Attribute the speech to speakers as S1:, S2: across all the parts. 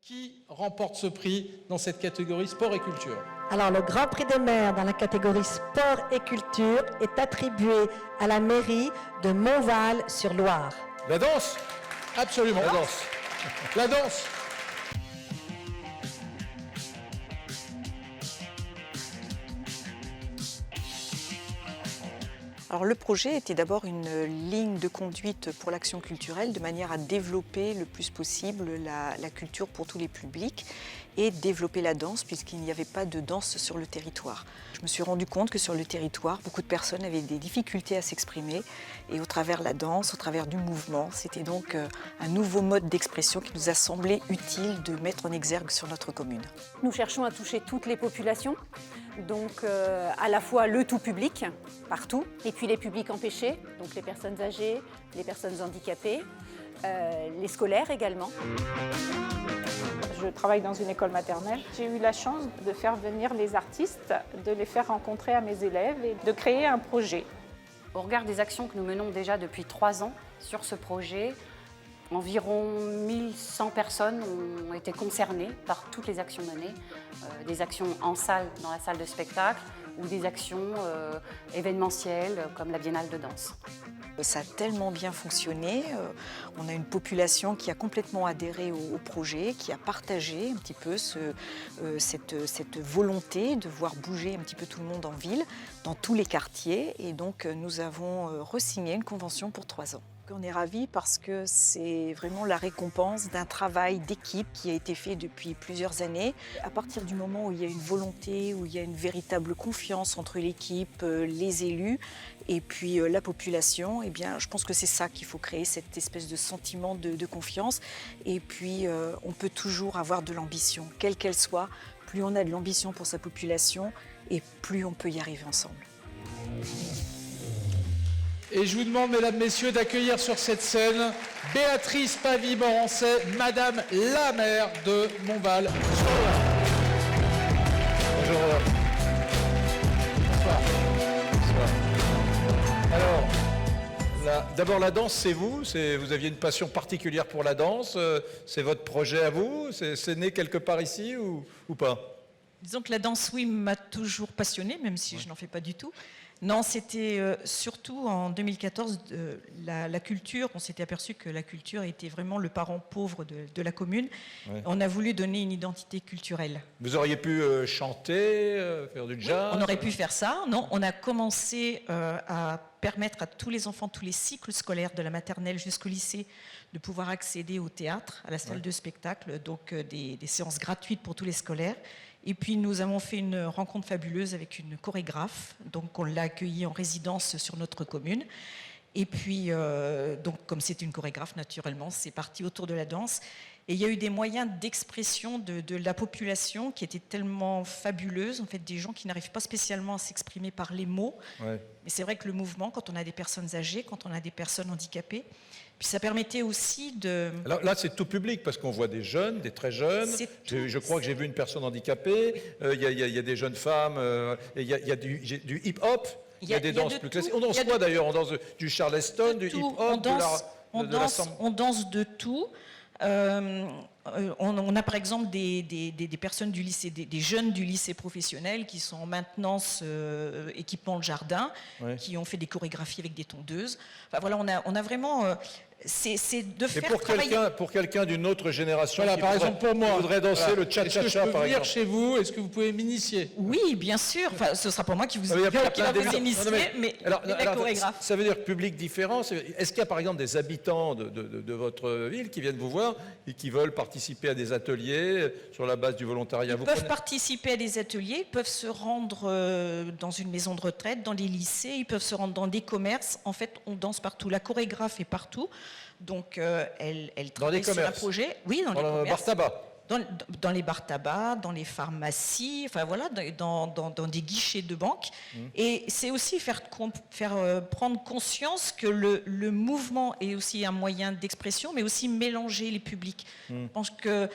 S1: Qui remporte ce prix dans cette catégorie sport et culture?
S2: Alors, le Grand Prix des maires dans la catégorie sport et culture est attribué à la mairie de Montval-sur-Loire.
S1: La danse? Absolument.
S3: La danse.
S1: La danse.
S4: Alors le projet était d'abord une ligne de conduite pour l'action culturelle de manière à développer le plus possible la culture pour tous les publics et développer la danse puisqu'il n'y avait pas de danse sur le territoire. Je me suis rendu compte que sur le territoire, beaucoup de personnes avaient des difficultés à s'exprimer et au travers de la danse, au travers du mouvement, c'était donc un nouveau mode d'expression qui nous a semblé utile de mettre en exergue sur notre commune.
S5: Nous cherchons à toucher toutes les populations, donc à la fois le tout public, partout, et puis les publics empêchés, donc les personnes âgées, les personnes handicapées, les scolaires également.
S6: Je travaille dans une école maternelle. J'ai eu la chance de faire venir les artistes, de les faire rencontrer à mes élèves et de créer un projet.
S7: Au regard des actions que nous menons déjà depuis 3 ans sur ce projet, environ 1100 personnes ont été concernées par toutes les actions menées, des actions en salle, dans la salle de spectacle, ou des actions événementielles comme la Biennale de danse.
S4: Ça a tellement bien fonctionné, on a une population qui a complètement adhéré au projet, qui a partagé un petit peu cette volonté de voir bouger un petit peu tout le monde en ville, dans tous les quartiers, et donc nous avons re-signé une convention pour 3 ans. On est ravis parce que c'est vraiment la récompense d'un travail d'équipe qui a été fait depuis plusieurs années. À partir du moment où il y a une volonté, où il y a une véritable confiance entre l'équipe, les élus et puis la population, eh bien, je pense que c'est ça qu'il faut créer, cette espèce de sentiment de confiance. Et puis on peut toujours avoir de l'ambition, quelle qu'elle soit. Plus on a de l'ambition pour sa population et plus on peut y arriver ensemble.
S1: Et je vous demande, mesdames, messieurs, d'accueillir sur cette scène Béatrice Pavie-Morancet, Madame la maire de Montval-sur-Loire.
S3: Bonjour.
S1: Bonsoir.
S3: Alors, d'abord la danse, c'est vous. Vous aviez une passion particulière pour la danse. C'est votre projet à vous. C'est né quelque part ici ou pas?
S8: Disons que la danse, oui, m'a toujours passionnée, même si je n'en fais pas du tout. Non, c'était surtout en 2014, la culture. On s'était aperçu que la culture était vraiment le parent pauvre de la commune. Ouais. On a voulu donner une identité culturelle.
S3: Vous auriez pu chanter, faire du jazz?
S8: Oui, on aurait pu faire ça. Non, on a commencé à permettre à tous les enfants, tous les cycles scolaires de la maternelle jusqu'au lycée, de pouvoir accéder au théâtre, à la salle de spectacle, donc des séances gratuites pour tous les scolaires. Et puis nous avons fait une rencontre fabuleuse avec une chorégraphe, donc on l'a accueillie en résidence sur notre commune. Et puis, donc comme c'est une chorégraphe, naturellement, c'est parti autour de la danse. Et il y a eu des moyens d'expression de la population qui étaient tellement fabuleuses, en fait, des gens qui n'arrivent pas spécialement à s'exprimer par les mots. Ouais. Mais c'est vrai que le mouvement, quand on a des personnes âgées, quand on a des personnes handicapées, puis ça permettait aussi de...
S3: Alors là, c'est tout public, parce qu'on voit des jeunes, des très jeunes. Je crois que j'ai vu une personne handicapée. Il y a des jeunes femmes. Il y a du hip-hop. Il y a des danses plus classiques. On danse quoi d'ailleurs? On danse du charleston, du hip-hop,
S8: on danse de tout. On a par exemple des personnes du lycée, des jeunes du lycée professionnel qui sont en maintenance équipement de jardin, qui ont fait des chorégraphies avec des tondeuses. Enfin voilà, on a vraiment... c'est de faire travailler...
S3: Pour quelqu'un d'une autre génération,
S1: voilà, par exemple pour moi,
S3: voudrait danser le cha-cha-cha, par exemple. Est-ce que je peux venir
S1: chez vous? Est-ce que vous pouvez m'initier?
S8: Oui, bien sûr. Enfin, ce sera pas moi qui va vous initier, mais les chorégraphes.
S3: Ça veut dire public différent. Est-ce qu'il y a par exemple des habitants de votre ville qui viennent vous voir et qui veulent participer à des ateliers sur la base du volontariat?
S8: Ils peuvent participer à des ateliers, ils peuvent se rendre dans une maison de retraite, dans les lycées, ils peuvent se rendre dans des commerces. En fait, on danse partout. La chorégraphe est partout. Donc, elle travaille sur un projet. Oui, dans les commerces.
S3: Bar-tabac.
S8: Dans les bars-tabac, dans les pharmacies, enfin voilà, dans des guichets de banque. Et c'est aussi faire prendre conscience que le mouvement est aussi un moyen d'expression, mais aussi mélanger les publics. Je pense que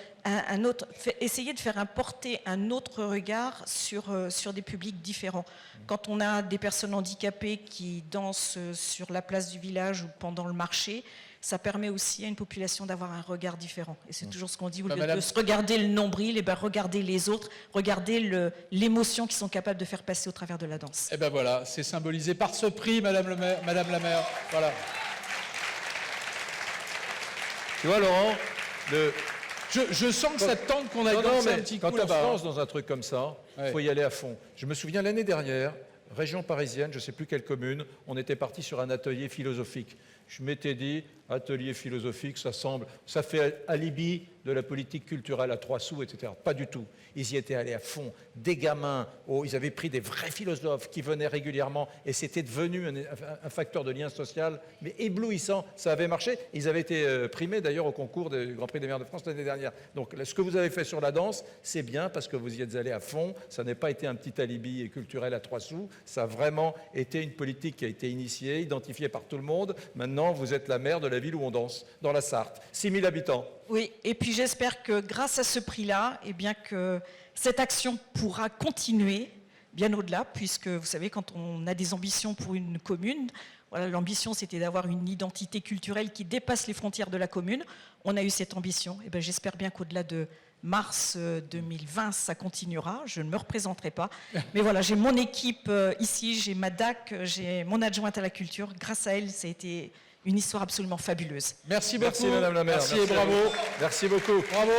S8: essayer de faire porter un autre regard sur des publics différents. Quand on a des personnes handicapées qui dansent sur la place du village ou pendant le marché, ça permet aussi à une population d'avoir un regard différent. Et c'est toujours ce qu'on dit, au
S1: Bah,
S8: lieu
S1: madame-
S8: de se regarder le nombril, et ben regarder les autres, regarder l'émotion qu'ils sont capables de faire passer au travers de la danse.
S1: Eh ben voilà, c'est symbolisé par ce prix, Madame la maire. Voilà.
S3: Tu vois, Laurent,
S1: Je sens que ça te tente qu'on aille
S3: non,
S1: danser un
S3: mais
S1: petit
S3: quand
S1: coup
S3: on se
S1: là-bas.
S3: lance dans un truc comme ça, il faut y aller à fond. Je me souviens l'année dernière, région parisienne, je ne sais plus quelle commune, on était parti sur un atelier philosophique. Je m'étais dit, atelier philosophique, ça fait alibi de la politique culturelle à 3 sous, etc. Pas du tout. Ils y étaient allés à fond. Des gamins, ils avaient pris des vrais philosophes qui venaient régulièrement et c'était devenu un facteur de lien social, mais éblouissant. Ça avait marché. Ils avaient été primés d'ailleurs au concours du Grand Prix des maires de France l'année dernière. Donc ce que vous avez fait sur la danse, c'est bien parce que vous y êtes allés à fond. Ça n'a pas été un petit alibi culturel à 3 sous. Ça a vraiment été une politique qui a été initiée, identifiée par tout le monde. Maintenant, vous êtes la maire de la ville où on danse, dans la Sarthe. 6 000 habitants.
S8: Oui, et puis j'espère que grâce à ce prix-là, eh bien que cette action pourra continuer bien au-delà, puisque vous savez, quand on a des ambitions pour une commune, voilà, l'ambition c'était d'avoir une identité culturelle qui dépasse les frontières de la commune. On a eu cette ambition, et bien j'espère bien qu'au-delà de mars 2020, ça continuera. Je ne me représenterai pas. Mais voilà, j'ai mon équipe ici, j'ai ma DAC, j'ai mon adjointe à la culture. Grâce à elle, ça a été une histoire absolument fabuleuse.
S1: Merci beaucoup.
S3: Merci Madame la maire.
S1: Merci et bravo.
S3: Merci beaucoup.
S1: Bravo.